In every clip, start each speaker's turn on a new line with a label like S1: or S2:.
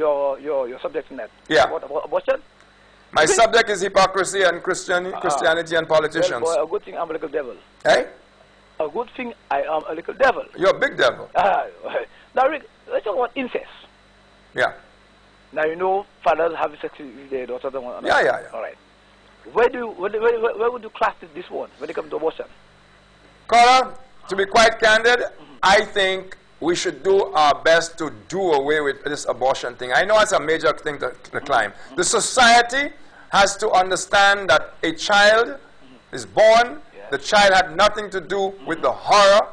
S1: your subject in that.
S2: Yeah.
S1: What about abortion?
S2: My subject is hypocrisy and Christianity and politicians.
S1: Well, boy, a good thing I'm a little devil.
S2: Eh?
S1: A good thing I am a little devil.
S2: You're a big devil.
S1: Now, Rick, let's talk about incest.
S2: Yeah.
S1: Now, you know, fathers have sex with their daughters.
S2: Yeah.
S1: All right. Where would you class this one when it comes to abortion?
S2: Caller, to be quite candid, I think we should do our best to do away with this abortion thing. I know it's a major thing to climb. The society has to understand that a child is born. The child had nothing to do with the horror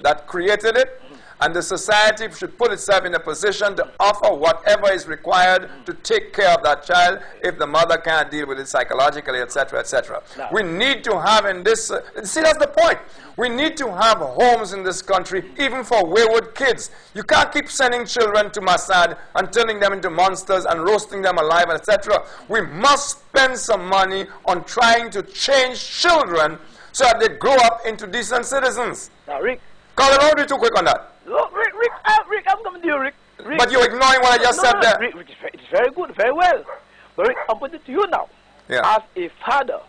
S2: that created it. And the society should put itself in a position to offer whatever is required to take care of that child if the mother can't deal with it psychologically, etc., etc.
S1: No.
S2: We need to have in this... see, that's the point. We need to have homes in this country, even for wayward kids. You can't keep sending children to Mossad and turning them into monsters and roasting them alive, etc. We must spend some money on trying to change children so that they grow up into decent citizens.
S1: Now, Rick...
S2: Colin, don't be too quick on that.
S1: Look, Rick, I'm coming to you, Rick.
S2: But you're ignoring what I just said there.
S1: Rick, it's very good, very well. But Rick, I'm putting it to you now.
S2: Yeah.
S1: As a father,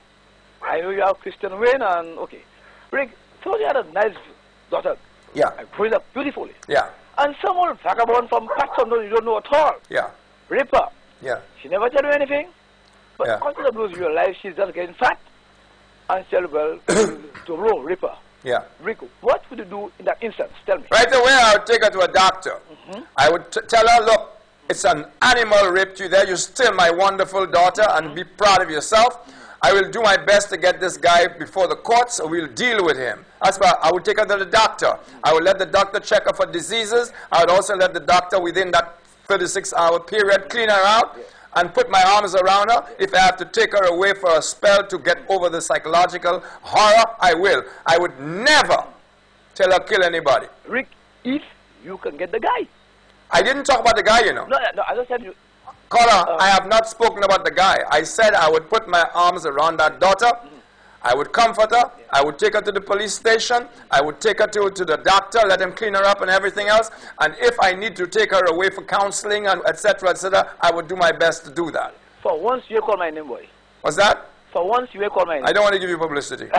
S1: I know you have Christian Wayne and, okay. Rick, so you had a nice daughter.
S2: Yeah.
S1: Growing up beautifully.
S2: Yeah.
S1: And someone, vagabond from Patson, you don't know at all.
S2: Yeah.
S1: Rape her.
S2: Yeah.
S1: She never tell you anything. But
S2: Yeah.
S1: until the blues of your life, she's just getting fat. And tell well, to rape her.
S2: Yeah.
S1: Rick, what would you do in that instance? Tell me.
S2: Right away, I would take her to a doctor. I would tell her, look, it's an animal raped you there. You're still my wonderful daughter, and be proud of yourself. I will do my best to get this guy before the courts, so we'll deal with him. That's why I would take her to the doctor. I would let the doctor check her for diseases. I would also let the doctor, within that 36-hour period, clean her out and put my arms around her. If I have to take her away for a spell to get over the psychological horror, I will. I would never tell her kill anybody.
S1: Rick, if you can get the guy.
S2: I didn't talk about the guy, you know.
S1: No, I just said you.
S2: Caller, I have not spoken about the guy. I said I would put my arms around that daughter. I would comfort her. I would take her to the police station. I would take her to the doctor, let him clean her up and everything else. And if I need to take her away for counseling and etc., I would do my best to do that.
S1: For once, you call my name, boy.
S2: What's that?
S1: For once, you call my name.
S2: I don't want to give you publicity.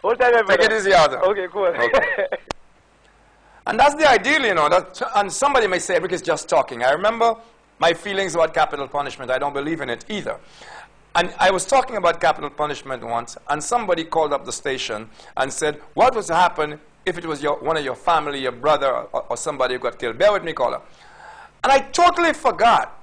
S1: What time,
S2: Take it easy, Arthur.
S1: Okay, cool.
S2: Okay. And that's the ideal, you know. And somebody may say, Rick is just talking. I remember my feelings about capital punishment. I don't believe in it either. And I was talking about capital punishment once, and somebody called up the station and said, what would happen if it was one of your family, your brother, or somebody who got killed? Bear with me, caller. And I totally forgot.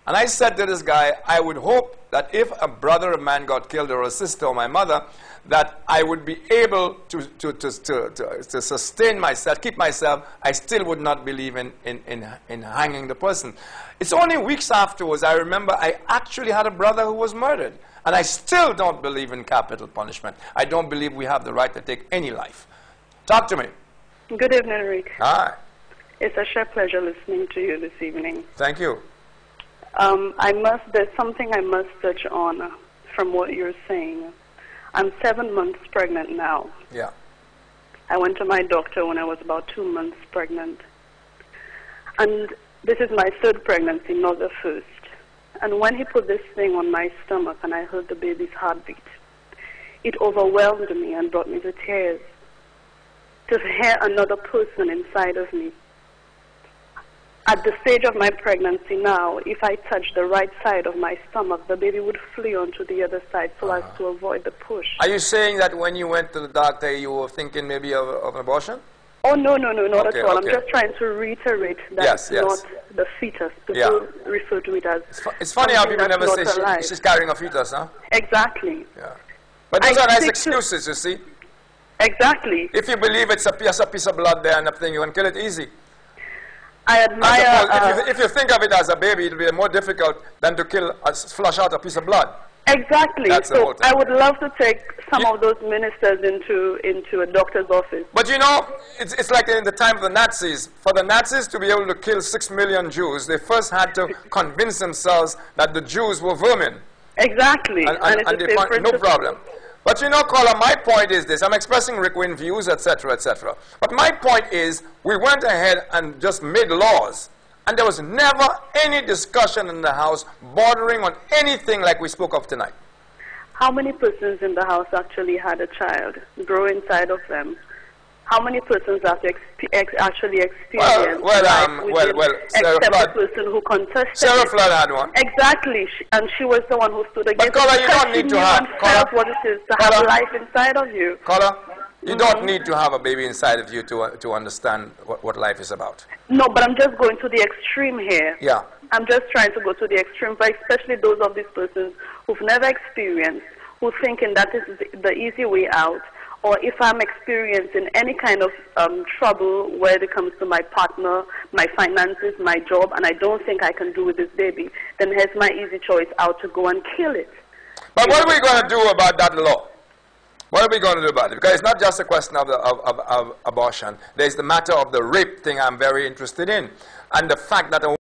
S2: And I said to this guy, I would hope that if a brother of mine got killed, or a sister, or my mother, that I would be able to sustain myself, keep myself. I still would not believe in hanging the person. It's only weeks afterwards I remember I actually had a brother who was murdered. And I still don't believe in capital punishment. I don't believe we have the right to take any life. Talk to me.
S3: Good evening, Rick.
S2: Hi.
S3: It's a sheer pleasure listening to you this evening.
S2: Thank you.
S3: There's something I must touch on from what you're saying. I'm 7 months pregnant now.
S2: Yeah.
S3: I went to my doctor when I was about 2 months pregnant. And this is my third pregnancy, not the first. And when he put this thing on my stomach and I heard the baby's heartbeat, it overwhelmed me and brought me to tears. To hear another person inside of me. At the stage of my pregnancy now, if I touch the right side of my stomach, the baby would flee onto the other side so as to avoid the push.
S2: Are you saying that when you went to the doctor, you were thinking maybe of an abortion?
S3: Oh, no, not
S2: Okay,
S3: at all.
S2: okay.
S3: I'm just trying to reiterate that it's not the fetus. People refer to it as...
S2: It's funny how people never say she's carrying a fetus, huh?
S3: Exactly.
S2: Yeah. But those are nice excuses, you see.
S3: Exactly.
S2: If you believe it's a piece of blood there and a thing, you can kill it easy.
S3: I admire...
S2: if you think of it as a baby, it will be more difficult than to flush out a piece of blood.
S3: Exactly.
S2: That's the whole thing.
S3: I would love to take some of those ministers into a doctor's office.
S2: But you know, it's like in the time of the Nazis. For the Nazis to be able to kill 6 million Jews, they first had to convince themselves that the Jews were vermin.
S3: Exactly.
S2: And they found no problem. But you know, caller, my point is this. I'm expressing Rick Wynn views, etc., etc. But my point is, we went ahead and just made laws And there was never any discussion in the house bordering on anything like we spoke of tonight.
S3: How many persons in the house actually had a child grow inside of them? How many persons have actually experienced
S2: Sarah
S3: except
S2: Flood.
S3: the person who contested
S2: Sarah
S3: it?
S2: Flood had one.
S3: Exactly, and she was the one who stood against
S2: Caller,
S3: it
S2: you don't
S3: because she
S2: need to
S3: knew
S2: have-
S3: and felt
S2: Caller,
S3: what it is to
S2: Caller.
S3: have life inside of you.
S2: Caller, you don't need to have a baby inside of you to understand what life is about.
S3: No, but I'm just going to the extreme here.
S2: Yeah.
S3: I'm just trying to go to the extreme, but especially those of these persons who've never experienced, who thinking that this is the easy way out, or if I'm experiencing any kind of trouble where it comes to my partner, my finances, my job, and I don't think I can do with this baby, then here's my easy choice out to go and kill it.
S2: But what are we going to do about that law? What are we going to do about it? Because it's not just a question of abortion. There's the matter of the rape thing I'm very interested in. And the fact that a